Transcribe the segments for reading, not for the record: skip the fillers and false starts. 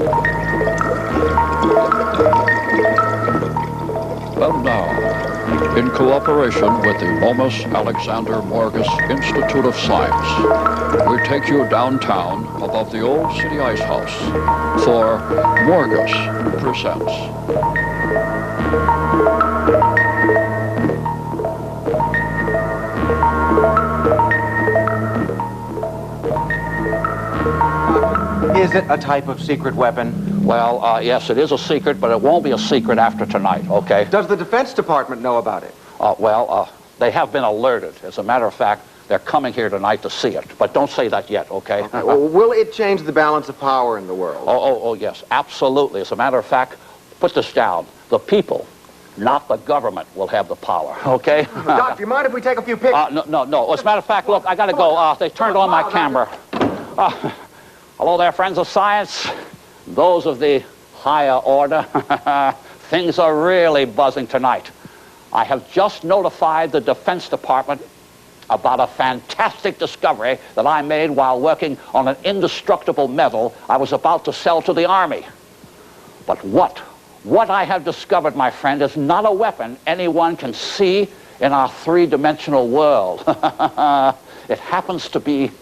And now, in cooperation with the Momus Alexander Morgus Institute of Science, we take you downtown above the old city ice house for Morgus Presents. Is it a type of secret weapon? Well, yes, it is a secret, but it won't be a secret after tonight, okay? Does the Defense Department know about it? They have been alerted. As a matter of fact, they're coming here tonight to see it. But don't say that yet, okay? Well, will it change the balance of power in the world? Oh, yes, absolutely. As a matter of fact, put this down. The people, not the government, will have the power, okay? Doc, do you mind if we take a few pictures? No. As a matter of fact, look, I got to go. They turned on my camera. Hello there, friends of science. Those of the higher order. Things are really buzzing tonight. I have just notified the Defense Department about a fantastic discovery that I made while working on an indestructible metal I was about to sell to the Army. But what I have discovered, my friend, is not a weapon anyone can see in our three-dimensional world. It happens to be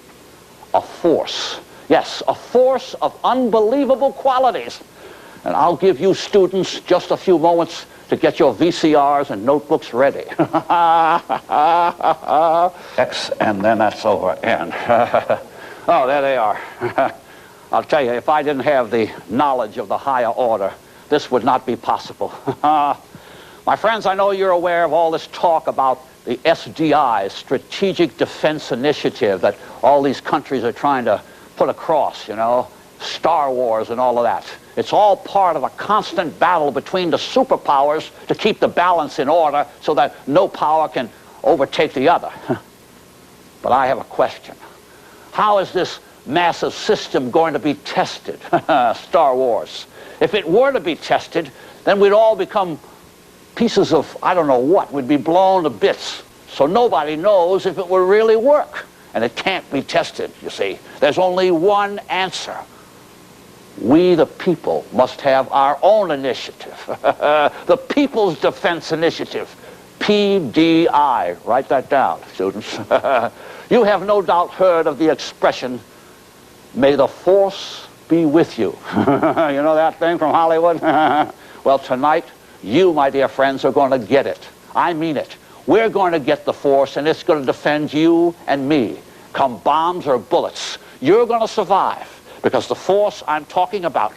a force. Yes, a force of unbelievable qualities. And I'll give you students just a few moments to get your VCRs and notebooks ready. X, and then that's over, N. Oh, there they are. I'll tell you, if I didn't have the knowledge of the higher order, this would not be possible. My friends, I know you're aware of all this talk about the SDI, Strategic Defense Initiative, that all these countries are trying to put across, you know, Star Wars and all of that. It's all part of a constant battle between the superpowers to keep the balance in order so that no power can overtake the other. But I have a question. How is this massive system going to be tested? Star Wars. If it were to be tested, then we'd all become pieces of, I don't know what, we'd be blown to bits. So nobody knows if it will really work. And it can't be tested, you see. There's only one answer. We, the people, must have our own initiative. The People's Defense Initiative, PDI. Write that down, students. You have no doubt heard of the expression, "May the force be with you." You know that thing from Hollywood? Well, tonight, you, my dear friends, are going to get it. I mean it. We're going to get the force, and it's going to defend you and me. Come bombs or bullets, you're going to survive, because the force I'm talking about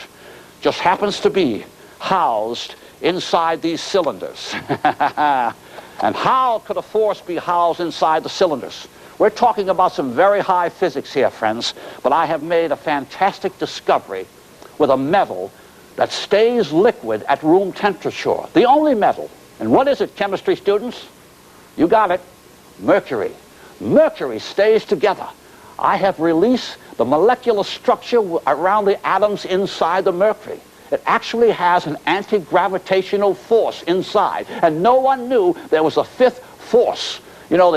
just happens to be housed inside these cylinders. And how could a force be housed inside the cylinders? We're talking about some very high physics here, friends, but I have made a fantastic discovery with a metal that stays liquid at room temperature. The only metal. And what is it, chemistry students? You got it. Mercury. Mercury stays together. I have released the molecular structure around the atoms inside the mercury. It actually has an anti-gravitational force inside, and no one knew there was a fifth force. You know,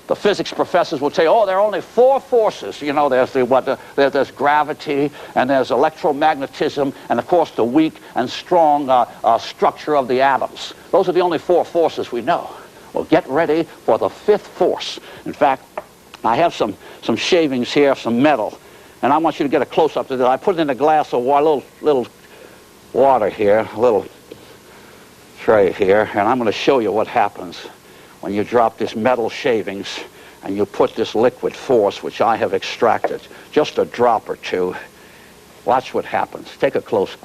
the physics professors will say, oh, there are only four forces. You know, there's gravity, and there's electromagnetism, and of course the weak and strong structure of the atoms. Those are the only four forces we know. Well, get ready for the fifth force. In fact, I have some shavings here, some metal, and I want you to get a close-up to this. I put it in a glass of water, little water here, a little tray here, and I'm going to show you what happens when you drop this metal shavings and you put this liquid force, which I have extracted, just a drop or two. Watch what happens. Take a close.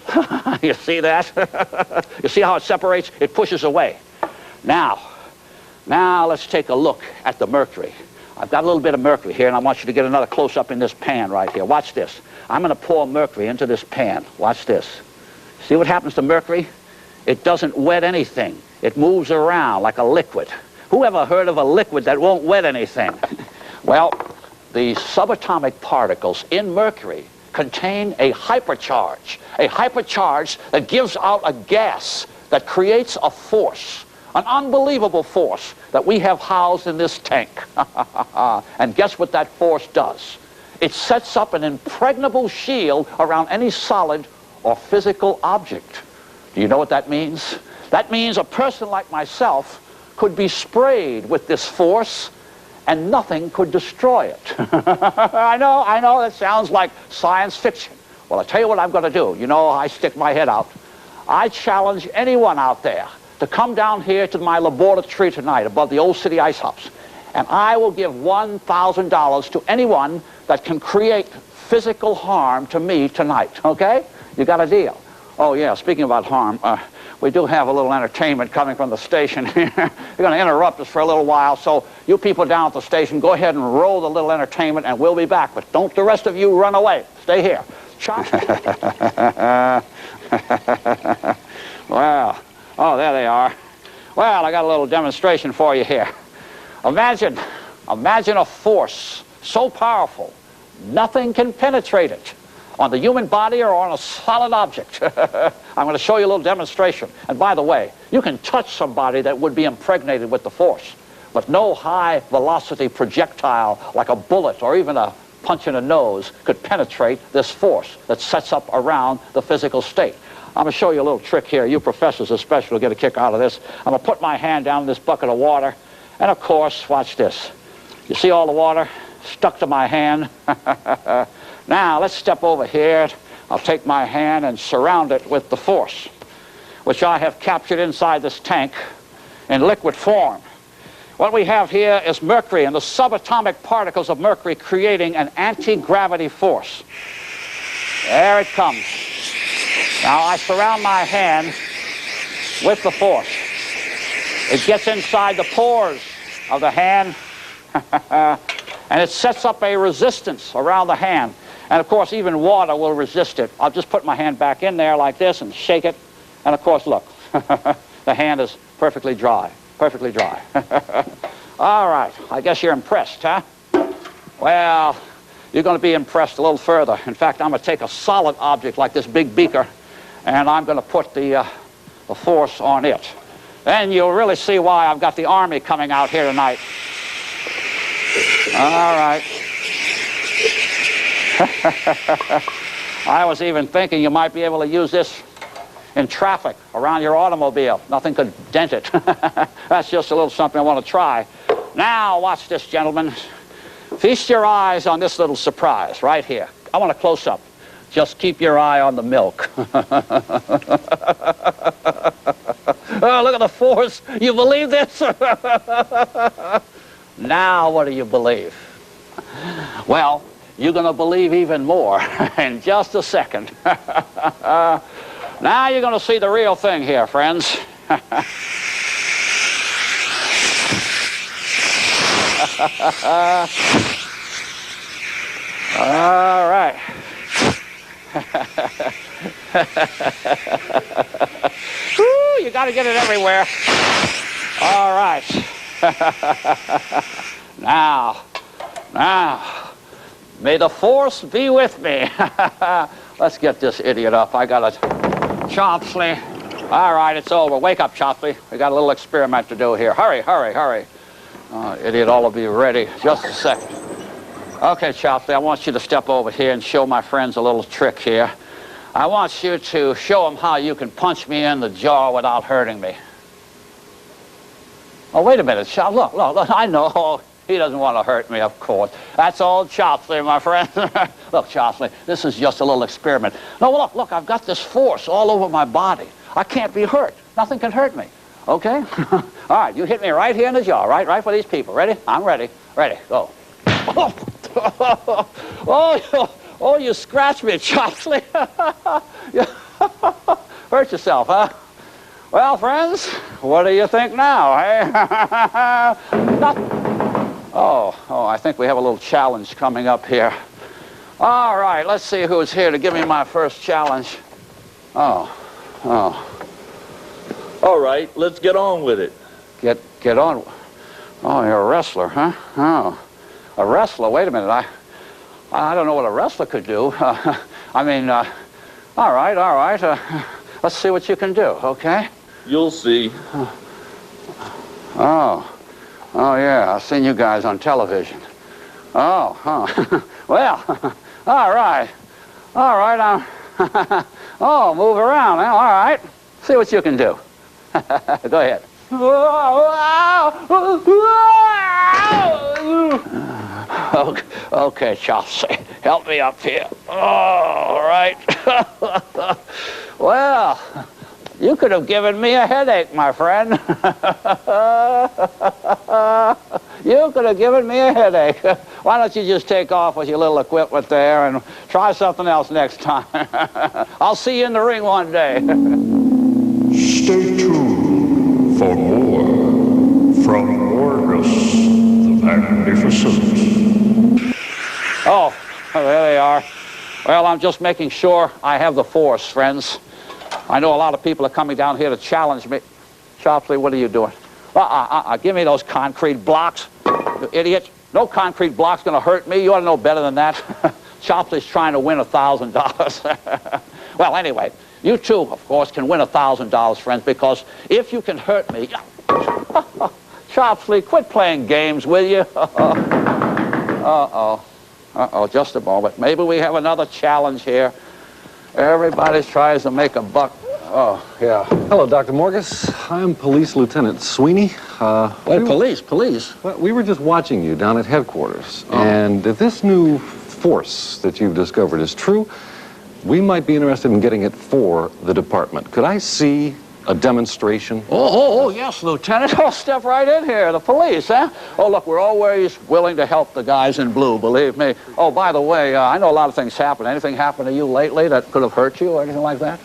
You see that? You see how it separates? It pushes away. Now let's take a look at the mercury. I've got a little bit of mercury here, and I want you to get another close-up in this pan right here. Watch this. I'm going to pour mercury into this pan. Watch this. See what happens to mercury? It doesn't wet anything. It moves around like a liquid. Who ever heard of a liquid that won't wet anything? Well, the subatomic particles in mercury contain a hypercharge that gives out a gas that creates a force. An unbelievable force that we have housed in this tank. And guess what that force does? It sets up an impregnable shield around any solid or physical object. Do you know what that means? That means a person like myself could be sprayed with this force and nothing could destroy it. I know, that sounds like science fiction. Well, I'll tell you what I'm going to do. You know, I stick my head out. I challenge anyone out there to come down here to my laboratory tonight above the Old City Ice House, and I will give $1,000 to anyone that can create physical harm to me tonight, okay? You got a deal? Oh, yeah, speaking about harm, we do have a little entertainment coming from the station. They're going to interrupt us for a little while, so you people down at the station, go ahead and roll the little entertainment, and we'll be back. But don't the rest of you run away. Stay here. Well, oh, there they are. Well, I got a little demonstration for you here. Imagine a force so powerful, nothing can penetrate it on the human body or on a solid object. I'm going to show you a little demonstration. And by the way, you can touch somebody that would be impregnated with the force, but no high-velocity projectile like a bullet or even a punch in the nose could penetrate this force that sets up around the physical state. I'm going to show you a little trick here. You professors especially will get a kick out of this. I'm going to put my hand down in this bucket of water, and of course, watch this. You see all the water stuck to my hand? Now, let's step over here. I'll take my hand and surround it with the force, which I have captured inside this tank in liquid form. What we have here is mercury and the subatomic particles of mercury creating an anti-gravity force. There it comes. Now, I surround my hand with the force. It gets inside the pores of the hand, and it sets up a resistance around the hand. And of course, even water will resist it. I'll just put my hand back in there like this and shake it. And of course, look, the hand is perfectly dry, perfectly dry. All right, I guess you're impressed, huh? Well, you're going to be impressed a little further. In fact, I'm going to take a solid object like this big beaker, and I'm going to put the force on it. Then you'll really see why I've got the Army coming out here tonight. All right. I was even thinking you might be able to use this in traffic around your automobile. Nothing could dent it. That's just a little something I want to try. Now, watch this, gentlemen. Feast your eyes on this little surprise right here. I want a close-up. Just keep your eye on the milk. Oh, look at the force. You believe this? Now, what do you believe? Well, you're going to believe even more in just a second. Now you're going to see the real thing here, friends. All right. Woo, you got to get it everywhere. All right. Now, may the force be with me. Let's get this idiot up. I got it. Chopsley. All right, it's over. Wake up, Chopsley. We got a little experiment to do here. Hurry, hurry, hurry. Oh, idiot, all will be ready. Just a second. Okay, Chopsley, I want you to step over here and show my friends a little trick here. I want you to show them how you can punch me in the jaw without hurting me. Oh, wait a minute, Chop. Look, I know. He doesn't want to hurt me, of course. That's old Chopsley, my friend. Look, Chopsley, this is just a little experiment. No, look, I've got this force all over my body. I can't be hurt. Nothing can hurt me. Okay? All right, you hit me right here in the jaw, right for these people. Ready? I'm ready. Ready, go. Oh, you scratched me, Chopsley. Hurt yourself, huh? Well, friends, what do you think now, eh? Oh, I think we have a little challenge coming up here. All right, let's see who's here to give me my first challenge. Oh. All right, let's get on with it. Get on. Oh, you're a wrestler, huh? Oh, a wrestler. Wait a minute. I don't know what a wrestler could do. I mean, all right. Let's see what you can do, okay? You'll see. Oh, yeah, I've seen you guys on television. Oh, huh. Well, all right, Oh, move around, huh? All right. See what you can do. Go ahead. Okay, Chopsley, help me up here. Oh, all right. Well, you could have given me a headache, my friend. You could have given me a headache. Why don't you just take off with your little equipment there and try something else next time? I'll see you in the ring one day. Stay tuned for more from Morgus the Magnificent. Oh, there they are. Well, I'm just making sure I have the force, friends. I know a lot of people are coming down here to challenge me. Chopsley, what are you doing? Give me those concrete blocks, you idiot. No concrete block's going to hurt me. You ought to know better than that. Chopsley's trying to win $1,000. Well, anyway, you too, of course, can win $1,000, friends, because if you can hurt me... Chopsley, quit playing games, will you? Uh-oh, just a moment. Maybe we have another challenge here. Everybody tries to make a buck. Oh, yeah. Hello, Dr. Morgus. I'm Police Lieutenant Sweeney. Police? Well, we were just watching you down at headquarters. Oh. And if this new force that you've discovered is true, we might be interested in getting it for the department. Could I see a demonstration? Oh, yes, Lieutenant. Oh, step right in here. The police, huh? Oh, look, we're always willing to help the guys in blue, believe me. Oh, by the way, I know a lot of things happen. Anything happened to you lately that could have hurt you or anything like that?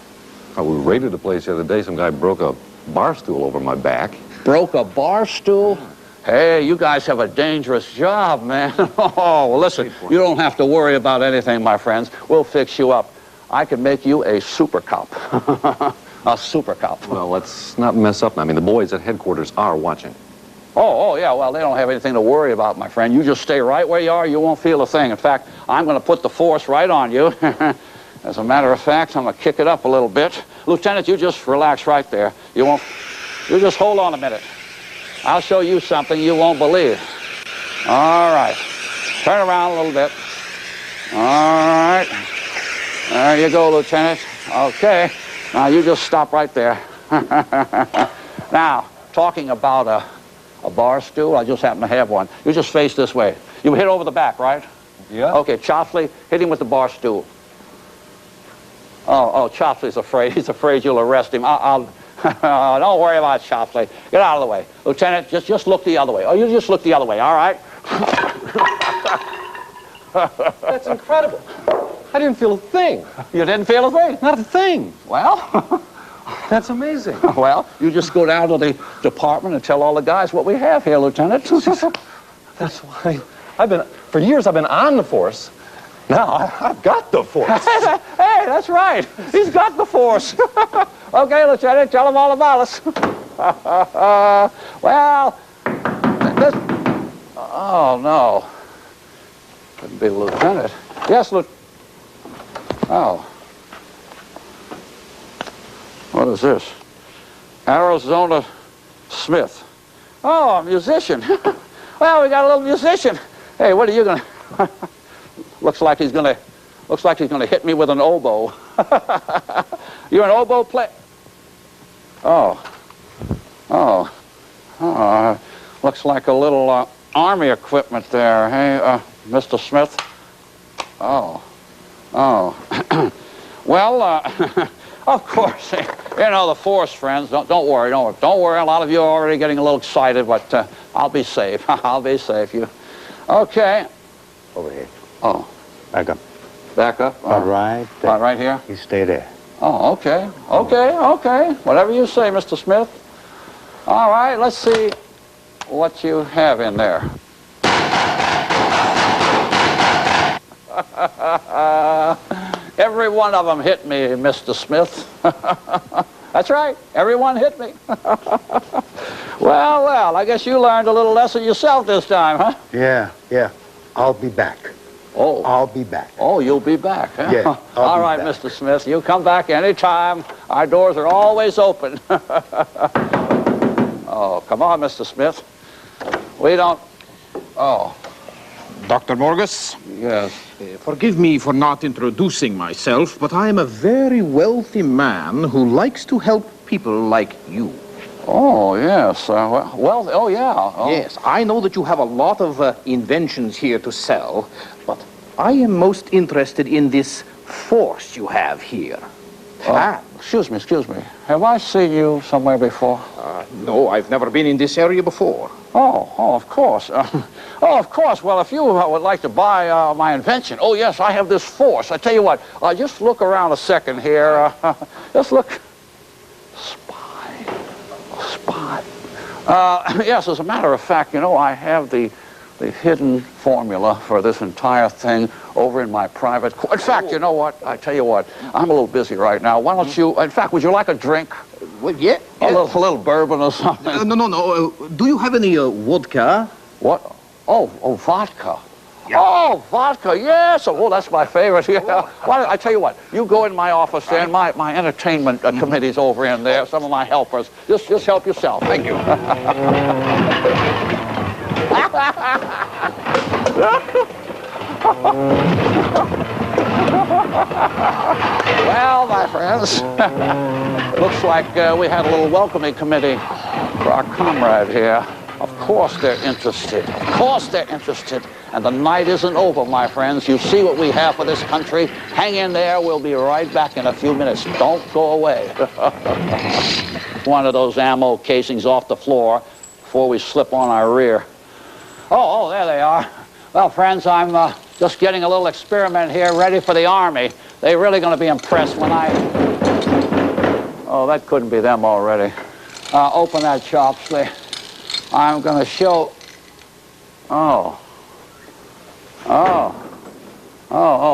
We raided a place the other day. Some guy broke a bar stool over my back. Broke a bar stool? Hey, you guys have a dangerous job, man. Oh, well, listen, you don't have to worry about anything, my friends. We'll fix you up. I can make you a super cop. A super cop. Well, let's not mess up. I mean, the boys at headquarters are watching. Oh, yeah, well, they don't have anything to worry about, my friend. You just stay right where you are. You won't feel a thing. In fact, I'm going to put the force right on you. As a matter of fact, I'm going to kick it up a little bit. Lieutenant, you just relax right there. You just hold on a minute. I'll show you something you won't believe. All right. Turn around a little bit. All right. There you go, Lieutenant. Okay. Now, you just stop right there. Now, talking about a bar stool, I just happen to have one. You just face this way. You hit over the back, right? Yeah. Okay, Chopsley, hit him with the bar stool. Oh, Chopsley's afraid. He's afraid you'll arrest him. Don't worry about Chopsley. Get out of the way. Lieutenant, just look the other way. Oh, you just look the other way, all right? That's incredible. I didn't feel a thing. You didn't feel a thing? Not a thing. Well, that's amazing. Well, you just go down to the department and tell all the guys what we have here, Lieutenant. That's why for years I've been on the force. Now I've got the force. Hey, that's right. He's got the force. Okay, Lieutenant, tell them all about us. Well, this... Oh, no. Couldn't be the Lieutenant. Yes, Lieutenant. Oh. What is this? Arizona Smith. Oh, a musician. Well, we got a little musician. Hey, what are you going to... Looks like he's going to hit me with an oboe. You're an oboe player? Looks like a little army equipment there. Hey, Mr. Smith. Well, of course, you know, the force, friends. Don't worry. Don't worry. A lot of you are already getting a little excited, but I'll be safe. I'll be safe. You. Okay. Over here. Oh. Back up. Back up? About right there. About right here? You stay there. Oh, okay. Okay. Whatever you say, Mr. Smith. All right, let's see what you have in there. Every one of them hit me, Mr. Smith. That's right. Everyone hit me. Well, I guess you learned a little lesson yourself this time, huh? Yeah. I'll be back. Oh. I'll be back. Oh, you'll be back, huh? Yeah. All right, Mr. Smith. You come back anytime. Our doors are always open. Oh, come on, Mr. Smith. We don't... Oh. Dr. Morgus, Yes. forgive me for not introducing myself, but I am a very wealthy man who likes to help people like you. Oh, yes. Well, oh, yeah. Oh. Yes, I know that you have a lot of inventions here to sell, but I am most interested in this force you have here. Excuse me. Have I seen you somewhere before? No, I've never been in this area before. Oh, of course. Of course. Well, if you would like to buy my invention. Oh, yes, I have this force. I tell you what, just look around a second here. Just look. Spy. Yes, as a matter of fact, you know, I have the hidden formula for this entire thing over in my private... In fact, you know what? I tell you what, I'm a little busy right now. Why don't you... In fact, would you like a drink? Well, yeah. A little bourbon or something? No. Do you have any vodka? What? Oh, vodka. Yeah. Oh, vodka, yes. Oh, that's my favorite. Yeah. Why don't I tell you what, you go in my office there, and my entertainment committee's over in there, some of my helpers. Just help yourself. Thank you. Well, my friends, looks like we had a little welcoming committee for our comrade here. Of course they're interested. Of course they're interested. And the night isn't over, my friends. You see what we have for this country. Hang in there. We'll be right back in a few minutes. Don't go away. One of those ammo casings off the floor before we slip on our rear. Oh, there they are. Well, friends, I'm just getting a little experiment here ready for the Army. They're really going to be impressed when I... Oh, that couldn't be them already. Open that, Chopsley. I'm going to show... Oh,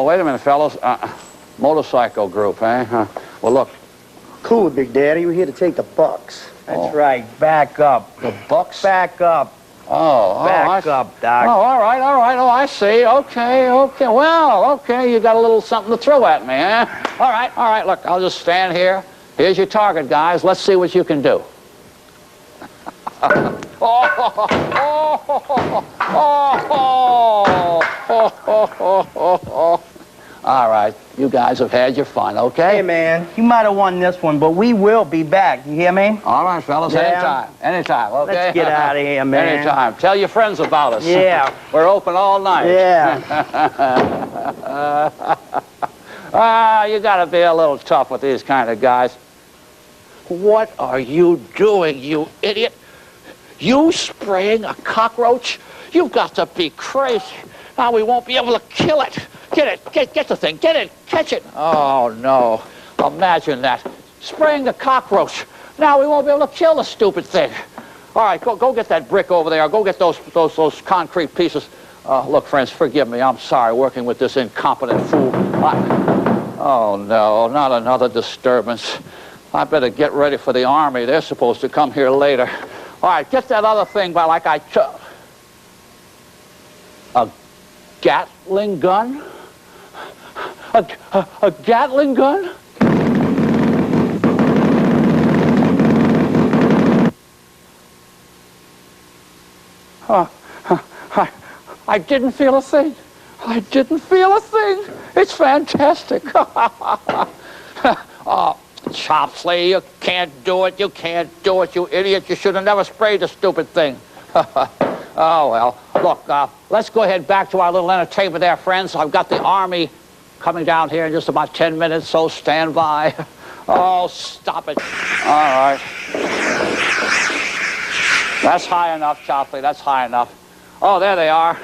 wait a minute, fellas. Motorcycle group, eh? Well, look. Cool, Big Daddy. We're here to take the bucks. That's right. Back up. The bucks? Back up. Back up, Doc. Oh, all right. Oh, I see. Okay. Well, okay, you got a little something to throw at me, eh? All right. Look, I'll just stand here. Here's your target, guys. Let's see what you can do. All right, you guys have had your fun, okay? Hey, man, you might have won this one, but we will be back. You hear me? All right, fellas, Yeah. anytime, okay? Let's get out of here, man. Anytime. Tell your friends about us. Yeah. We're open all night. Yeah. You gotta be a little tough with these kind of guys. What are you doing, you idiot? You spraying a cockroach? You've got to be crazy. Now we won't be able to kill it. Get the thing, get it, catch it. Oh, no. Imagine that. Spraying the cockroach. Now we won't be able to kill the stupid thing. All right, go get that brick over there. Go get those concrete pieces. Look, friends, forgive me. I'm sorry working with this incompetent fool. Oh, no, not another disturbance. I better get ready for the Army. They're supposed to come here later. All right, get that other thing by like a Gatling gun? A Gatling gun? I didn't feel a thing. I didn't feel a thing. It's fantastic. Chopsley, you can't do it. You can't do it, you idiot. You should have never sprayed the stupid thing. Oh, well. Look, let's go ahead back to our little entertainment there, friends. I've got the Army coming down here in just about 10 minutes, so stand by. Oh, stop it. All right. That's high enough, Chopsley. That's high enough. Oh, there they are.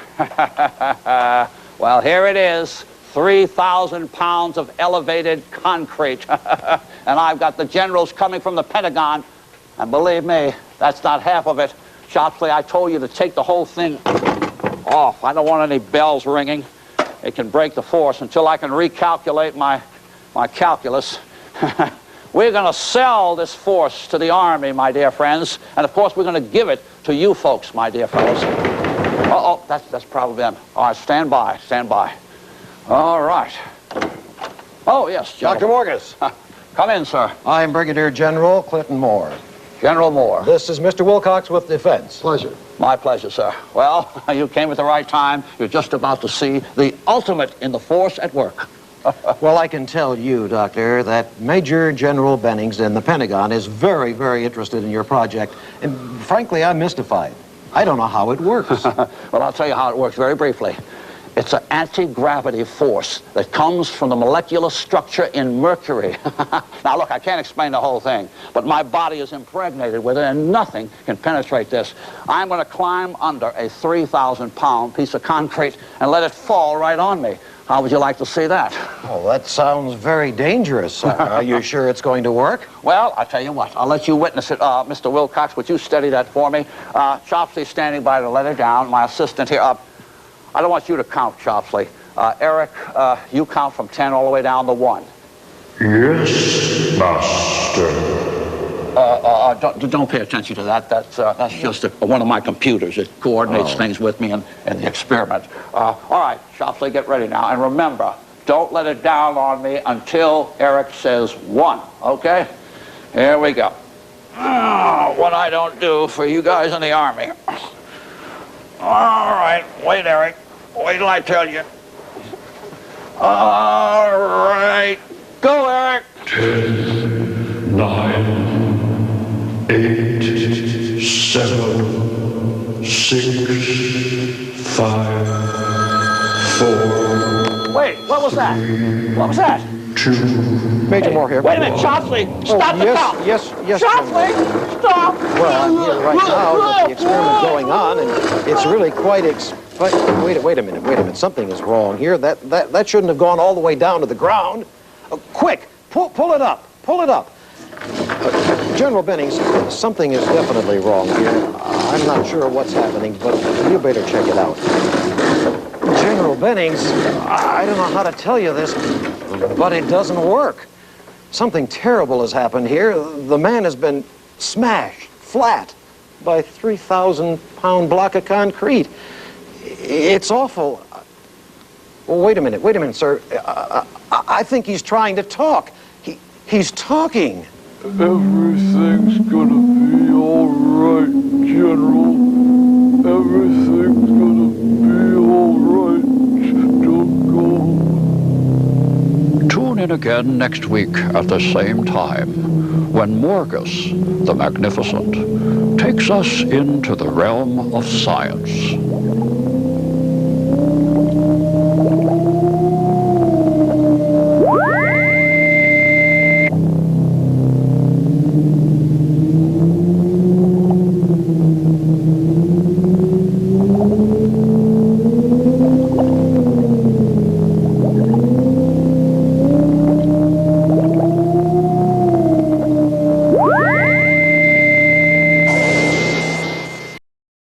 Well, here it is. 3,000 pounds of elevated concrete. And I've got the generals coming from the Pentagon. And believe me, that's not half of it. Chopsley, I told you to take the whole thing off. I don't want any bells ringing. It can break the force until I can recalculate my calculus. We're going to sell this force to the Army, my dear friends. And, of course, we're going to give it to you folks, my dear fellows. Uh-oh, that's probably them. All right, stand by. All right. Oh, yes, Dr. gentlemen. Morgus. Come in, sir. I'm Brigadier General Clinton Moore. General Moore. This is Mr. Wilcox with Defense. Pleasure. My pleasure, sir. Well, you came at the right time. You're just about to see the ultimate in the force at work. Well, I can tell you, Doctor, that Major General Bennings in the Pentagon is very, very interested in your project. And frankly, I'm mystified. I don't know how it works. Well, I'll tell you how it works very briefly. It's an anti-gravity force that comes from the molecular structure in mercury. Now, look, I can't explain the whole thing, but my body is impregnated with it, and nothing can penetrate this. I'm going to climb under a 3,000-pound piece of concrete and let it fall right on me. How would you like to see that? Oh, that sounds very dangerous. Are you sure it's going to work? Well, I'll tell you what. I'll let you witness it. Mr. Wilcox, would you steady that for me? Chopsley's standing by to let her down. My assistant here. I don't want you to count, Chopsley. Eric, you count from 10 all the way down to 1. Yes, master. Don't pay attention to that. That's just one of my computers. It coordinates things with me in the experiment. All right, Chopsley, get ready now. And remember, don't let it down on me until Eric says 1, okay? Here we go. What I don't do for you guys in the Army. All right, wait, Eric. Wait till I tell you. All right. Go, Eric. 10, 9, 8, 7, 6, 5, 4. Wait, what was that? What was that? 2. Major Moore here. Wait a minute, Chopsley, stop the count. Yes, Chopsley, stop. Well, I'm here right now with the experiment going on, and it's really quite wait a minute. Something is wrong here. That shouldn't have gone all the way down to the ground. Quick, pull it up. Pull it up. General Bennings, something is definitely wrong here. I'm not sure what's happening, but you better check it out. General Bennings, I don't know how to tell you this, but it doesn't work. Something terrible has happened here. The man has been smashed flat by a 3,000-pound block of concrete. It's awful. Well, wait a minute, sir. I think he's trying to talk. He's talking. Everything's gonna be all right, General. Everything's gonna be all right. Don't go. Tune in again next week at the same time when Morgus the Magnificent takes us into the realm of science.